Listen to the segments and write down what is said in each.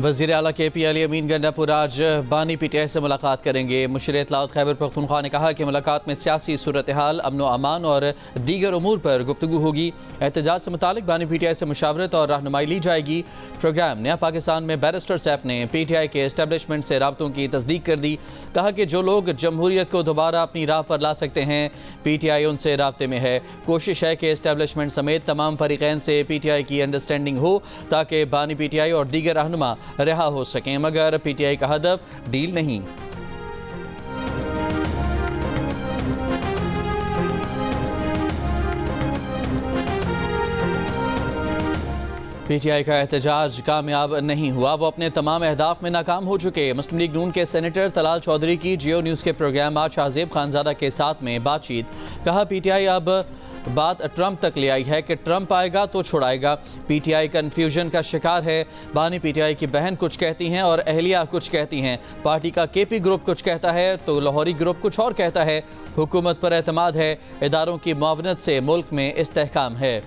वज़ीर आला KP अली अमीन गंडापुर आज बानी PTI से मुलाकात करेंगे। मुशीर इत्तलात खैबर पख्तूनख्वा ने कहा कि मुलाकात में सियासी सूरत हाल, अमन व अमान और दीगर उमूर पर गुफ्तगू होगी। एहतजाज से मुतालिक बानी PTI से मुशावरत और रहनुमाई ली जाएगी। प्रोग्राम नया पाकिस्तान में बैरिस्टर सैफ ने PTI के एस्टेब्लिशमेंट से राब्तों की तस्दीक कर दी। कहा कि जो लोग जमहूरियत को दोबारा अपनी राह पर ला सकते हैं, PTI उनसे राब्ते में है। कोशिश है कि एस्टेब्लिशमेंट समेत तमाम फरीकैन से PTI की अंडरस्टैंडिंग हो ताकि बानी PTI और दीगर रहनुमा रिहा हो सकें, मगर PTI का हदफ डील नहीं। PTI का एहतजाज कामयाब नहीं हुआ, वो अपने तमाम अहदाफ में नाकाम हो चुके। मुस्लिम लीग नून के सेनेटर तलाल चौधरी की जियो न्यूज़ के प्रोग्राम आज शाहजेब खानजादा के साथ में बातचीत। कहा PTI अब बात ट्रंप तक ले आई है कि ट्रंप आएगा तो छुड़ाएगा। PTI कन्फ्यूजन का शिकार है। बानी PTI की बहन कुछ कहती हैं और अहलिया कुछ कहती हैं। पार्टी का KP ग्रुप कुछ कहता है तो लाहौरी ग्रुप कुछ और कहता है। हुकूमत पर एतमाद है, इदारों की मुआवनत से मुल्क में इस्तेहकाम है।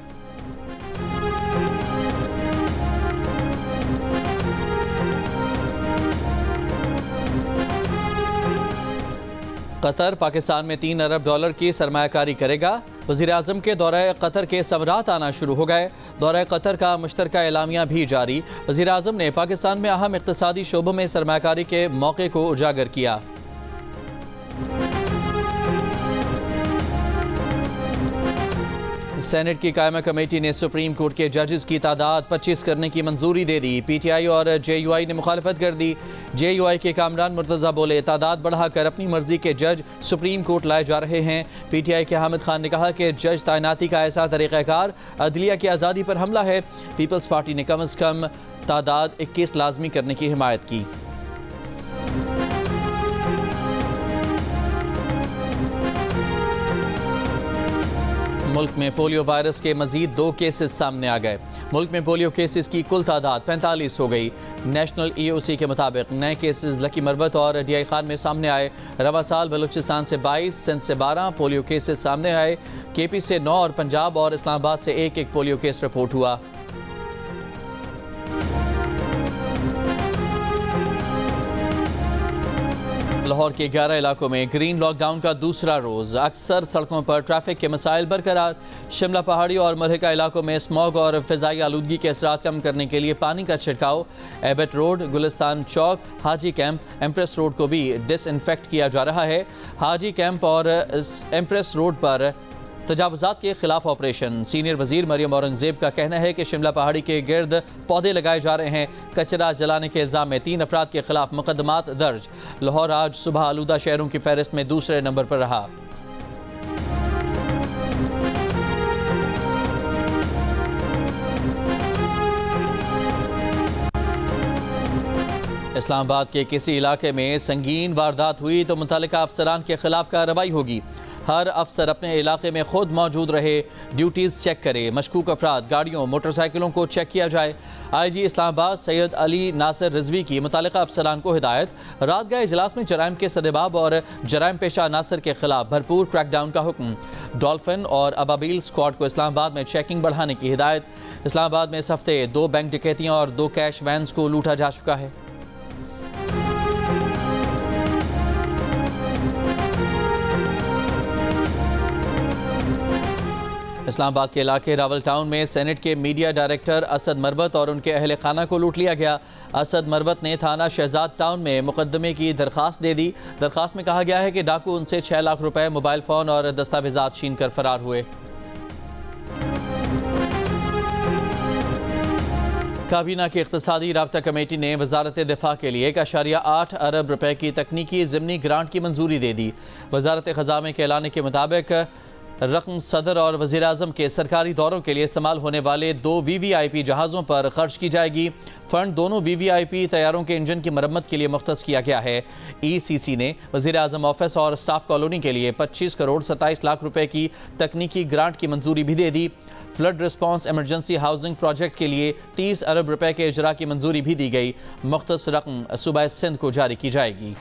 कतर पाकिस्तान में $3 अरब की सरमायाकारी करेगा। वज़ीर आज़म के दौरे कतर के समरात आना शुरू हो गए। दौरे कतर का मुश्तरका एलामिया भी जारी। वज़ीर आज़म ने पाकिस्तान में अहम इक़्तिसादी शोबों में सरमायाकारी के मौके को उजागर किया। सेनेट की कायमा कमेटी ने सुप्रीम कोर्ट के जजेस की तादाद 25 करने की मंजूरी दे दी। PTI और JUI ने मुखालफत कर दी। JUI के कामरान मुर्तज़ा बोले तादाद बढ़ाकर अपनी मर्जी के जज सुप्रीम कोर्ट लाए जा रहे हैं। PTI के हामिद खान ने कहा कि जज तैनाती का ऐसा तरीक़ाकार अदलिया की आज़ादी पर हमला है। पीपल्स पार्टी ने कम अज़ कम तादाद 21 लाजमी करने की हिमायत की। मुल्क में पोलियो वायरस के मजीद 2 केसेस सामने आ गए। मुल्क में पोलियो केसेस की कुल तादाद 45 हो गई। नेशनल EOC के मुताबिक नए केसेस लकी मरबत और DI खान में सामने आए। रवा साल बलूचिस्तान से 22, सिंध से 12 पोलियो केसेस सामने आए। KP से 9 और पंजाब और इस्लामाबाद से एक पोलियो केस रिपोर्ट हुआ। लाहौर के 11 इलाकों में ग्रीन लॉकडाउन का दूसरा रोज़। अक्सर सड़कों पर ट्रैफिक के मसाइल बरकरार। शिमला पहाड़ी और मलहका इलाकों में स्मॉग और फ़िज़ाई आलूदगी के असरात कम करने के लिए पानी का छिड़काव। एबट रोड, गुलिस्तान चौक, हाजी कैंप, एम्प्रेस रोड को भी डिसइंफेक्ट किया जा रहा है। हाजी कैंप और एम्प्रेस रोड पर तजावुज़ात के खिलाफ ऑपरेशन। सीनियर वजीर मरियम औरंगजेब का कहना है कि शिमला पहाड़ी के गिर्द पौधे लगाए जा रहे हैं। कचरा जलाने के इल्ज़ाम में 3 अफराद के खिलाफ मुकदमात दर्ज। लाहौर आज सुबह आलूदा शहरों की फहरिस्त में दूसरे नंबर पर रहा। इस्लामाबाद के किसी इलाके में संगीन वारदात हुई तो मुतल्लिका अफसरान के खिलाफ कार्रवाई होगी। हर अफसर अपने इलाके में खुद मौजूद रहे, ड्यूटीज़ चेक करे। मशकूक अफराद, गाड़ियों, मोटरसाइकिलों को चेक किया जाए। IG इस्लामाबाद सैयद अली नासिर रिजवी की मुतल्लिका अफसरान को हिदायत। रात गए इजलास में जराइम के सदेबाब और जराइम पेशा अनासर के खिलाफ भरपूर क्रैकडाउन का हुक्म। डॉल्फिन और अबाबील स्क्वाड को इस्लामाबाद में चेकिंग बढ़ाने की हिदायत। इस्लामाबाद में इस हफ्ते 2 बैंक डकैतियाँ और 2 कैश वैन्स को लूटा जा चुका है। इस्लामाबाद के इलाके रावल टाउन में सेनेट के मीडिया डायरेक्टर असद मरबत और उनके अहल खाना को लूट लिया गया। असद मरबत ने थाना शहजाद टाउन में मुकदमे की दरख्वास्त दे दी। दरख्वास्त में कहा गया है कि डाकू उनसे 6 लाख रुपए, मोबाइल फ़ोन और दस्तावेजात छीन कर फरार हुए। काबीना की इक़्तिसादी राब्ता कमेटी ने वजारत दिफा के लिए 1.8 अरब रुपए की तकनीकी ज़िमनी ग्रांट की मंजूरी दे दी। वजारत ख़ज़ाना के ऐलान के मुताबिक रकम सदर और वज़ीर आज़म के सरकारी दौरों के लिए इस्तेमाल होने वाले 2 VVIP जहाज़ों पर खर्च की जाएगी। फ़ंड दोनों VVIP तैयारों के इंजन की मरम्मत के लिए मुख्तस किया गया है। ECC ने वज़ीर आज़म ऑफिस और स्टाफ कॉलोनी के लिए 25 करोड़ 27 लाख रुपए की तकनीकी ग्रांट की मंजूरी भी दे दी। Flood response emergency housing project के लिए 30 अरब रुपए के इजरा की मंजूरी भी दी गई। मुख्तस रकम सूबा सिंध को जारी की जाएगी।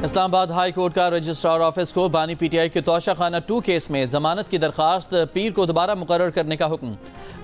इस्लामाबाद हाई कोर्ट का रजिस्ट्रार ऑफिस को बानी पीटीआई के तोशाखाना 2 केस में जमानत की दरखास्त पीर को दोबारा मुकर्रर करने का हुक्म।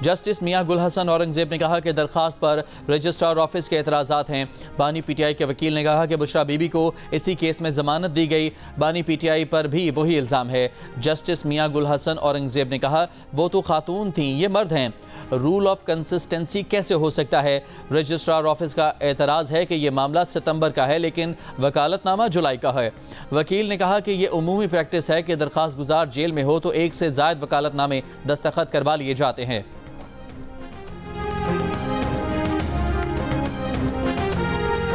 जस्टिस मियां गुल हसन औरंगजेब ने कहा कि दरखास्त पर रजिस्ट्रार ऑफिस के एतराज़ात हैं। बानी पीटीआई के वकील ने कहा कि बुशरा बीबी को इसी केस में जमानत दी गई। बानी पीटीआई पर भी वही इल्ज़ाम है। जस्टिस मियां गुल हसन औरंगजेब ने कहा वो तो खातून थीं, ये मर्द हैं, रूल ऑफ कंसिस्टेंसी कैसे हो सकता है। रजिस्ट्रार ऑफिस का एतराज़ है कि यह मामला सितंबर का है लेकिन वकालतनामा जुलाई का है। वकील ने कहा कि यह उमूमी प्रैक्टिस है कि दरखास्त गुजार जेल में हो तो एक से ज़ायद वकालतनामे दस्तखत करवा लिए जाते हैं।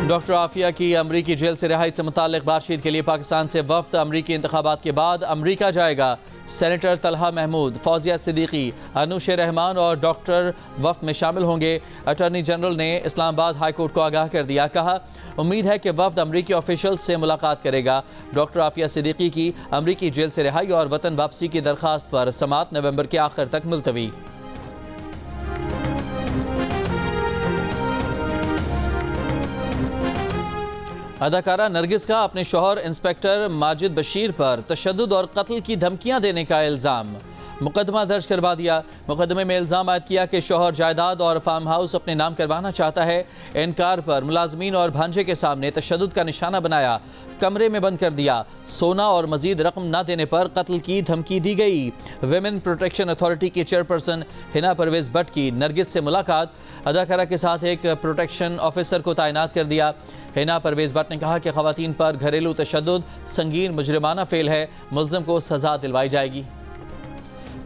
डॉक्टर आफिया की अमरीकी जेल से रिहाई से मुताल्लिक बातचीत के लिए पाकिस्तान से वफ्द अमरीकी इंतखाबात के बाद अमरीका जाएगा। सेनेटर तलहा महमूद, फौजिया सिद्दीकी, अनुश रहमान और डॉक्टर वफ्द में शामिल होंगे। अटॉर्नी जनरल ने इस्लामाबाद हाई कोर्ट को आगाह कर दिया। कहा उम्मीद है कि वफ्द अमरीकी ऑफिशियल से मुलाकात करेगा। डॉक्टर आफिया सिद्दीकी की अमरीकी जेल से रिहाई और वतन वापसी की दरखास्त पर समाअत नवंबर के आखिर तक मुलतवी। अदाकारा नरगिस का अपने शौहर इंस्पेक्टर माजिद बशीर पर तशद्दुद और कत्ल की धमकियां देने का इल्ज़ाम। मुकदमा दर्ज करवा दिया। मुकदमे में इल्ज़ाम आयद किया कि शौहर जायदाद और फार्म हाउस अपने नाम करवाना चाहता है। इनकार पर मुलाजमीन और भांजे के सामने तशद्दुद का निशाना बनाया, कमरे में बंद कर दिया। सोना और मजीद रकम न देने पर कत्ल की धमकी दी गई। विमेन प्रोटेक्शन अथॉरिटी की चेयरपर्सन हिना परवेज भट्ट की नरगिस से मुलाकात। अदाकारा के साथ एक प्रोटेक्शन ऑफिसर को तैनात कर दिया। हिना परवेज भट्ट ने कहा कि खवातीन पर घरेलू तशद्दुद संगीन मुजरिमाना फेल है, मुल्ज़िम को सजा दिलवाई जाएगी।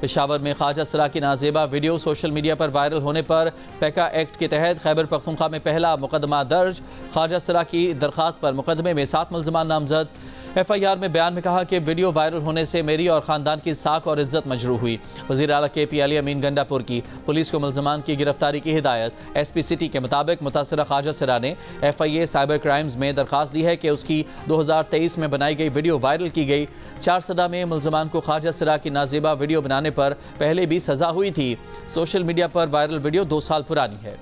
पेशावर में ख्वाजा सरा की नाजेबा वीडियो सोशल मीडिया पर वायरल होने पर पैका एक्ट के तहत खैबर पख्तूनख्वा में पहला मुकदमा दर्ज। ख्वाजा सरा की दरखास्त पर मुकदमे में 7 मुल्ज़िमान नामजद। FIR में बयान में कहा कि वीडियो वायरल होने से मेरी और ख़ानदान की साख और इज्जत मजरूह हुई। वज़ीर आला KP अली अमीन गंडापुर की पुलिस को मुल्ज़िमान की गिरफ्तारी की हिदायत। SP सिटी के मुताबिक मुतासरा ख्वाजा सरा ने FIA साइबर क्राइम्स में दरखास्त दी है कि उसकी 2023 में बनाई गई वीडियो वायरल की गई। 4 सदा में मुल्ज़िमान को ख्वाजा सरा की नाजेबा वीडियो बनाने पर पहले भी सजा हुई थी। सोशल मीडिया पर वायरल वीडियो 2 साल पुरानी है।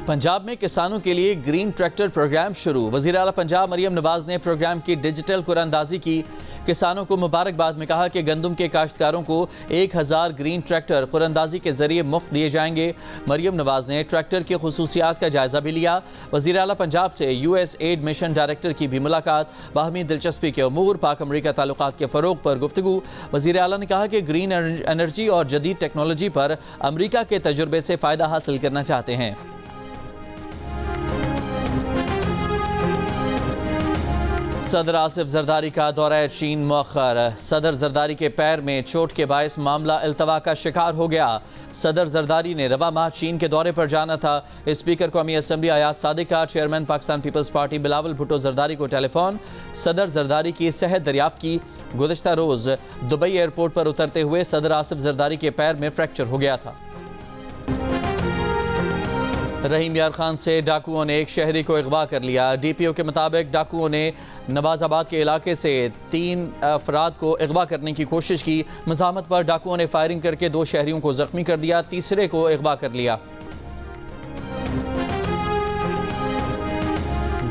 पंजाब में किसानों के लिए ग्रीन ट्रैक्टर प्रोग्राम शुरू। वज़ीर आला पंजाब मरियम नवाज ने प्रोग्राम की डिजिटल कुरानंदाजी की। किसानों को मुबारकबाद में कहा कि गंदम के काश्तकारों को 1000 ग्रीन ट्रैक्टर कुरानंदाजी के जरिए मुफ्त दिए जाएंगे। मरियम नवाज ने ट्रैक्टर की खुसूसियात का जायजा भी लिया। वज़ीर आला पंजाब से USAID मिशन डायरेक्टर की भी मुलाकात। बाहमी दिलचस्पी के अमूर, पाक अमरीका ताल्लुकात के फ़रोग पर गुफ्तगू। वज़ीर आला ने कहा कि ग्रीन एनर्जी और जदीद टेक्नोलॉजी पर अमरीका के तजुर्बे से फ़ायदा हासिल करना चाहते हैं। सदर आसिफ जरदारी का दौरा चीन मौखर। सदर जरदारी के पैर में चोट के बायस मामला इल्तवा का शिकार हो गया। सदर जरदारी ने रवा माह चीन के दौरे पर जाना था। स्पीकर कौमी असम्बली अयाज सादिक का chairman Pakistan peoples party Bilawal Bhutto Zardari को टेलीफोन। सदर जरदारी की सेहत दरियाफ्त की। गुज़िश्ता रोज़ दुबई एयरपोर्ट पर उतरते हुए सदर आसिफ जरदारी के पैर में फ्रैक्चर हो गया था। रहीम यार खान से डाकुओं ने एक शहरी को अगवा कर लिया। DPO के मुताबिक डाकुओं ने नवाजाबाद के इलाके से 3 अफराद को अगवा करने की कोशिश की। मज़ामत पर डाकुओं ने फायरिंग करके 2 शहरियों को जख्मी कर दिया, तीसरे को अगवा कर लिया।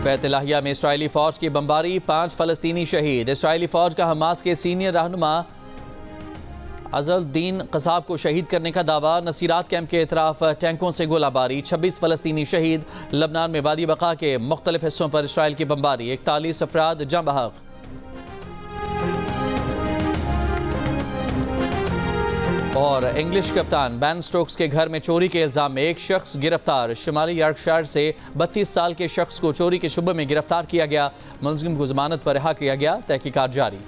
बैतलाहिया में इसराइली फ़ौज की बमबारी, 5 फ़लस्तीनी शहीद। इसराइली फ़ौज का हमास के सीनियर रहनुमा अज़लुद्दीन क़साब को शहीद करने का दावा। नसीरात कैंप के इतराफ टैंकों से गोलाबारी, 26 फ़लस्तीनी शहीद। लबनान में वादी बका के मुख्तलिफ हिस्सों पर इसराइल की बमबारी, 41 अफराद जाँ बहक। और इंग्लिश कप्तान बेन स्टोक्स के घर में चोरी के इल्ज़ाम में एक शख्स गिरफ्तार। शुमाली यॉर्कशायर से 32 साल के शख्स को चोरी के शुबे में गिरफ्तार किया गया। मुल्ज़िम को ज़मानत पर रिहा किया गया। तहकीकात जारी।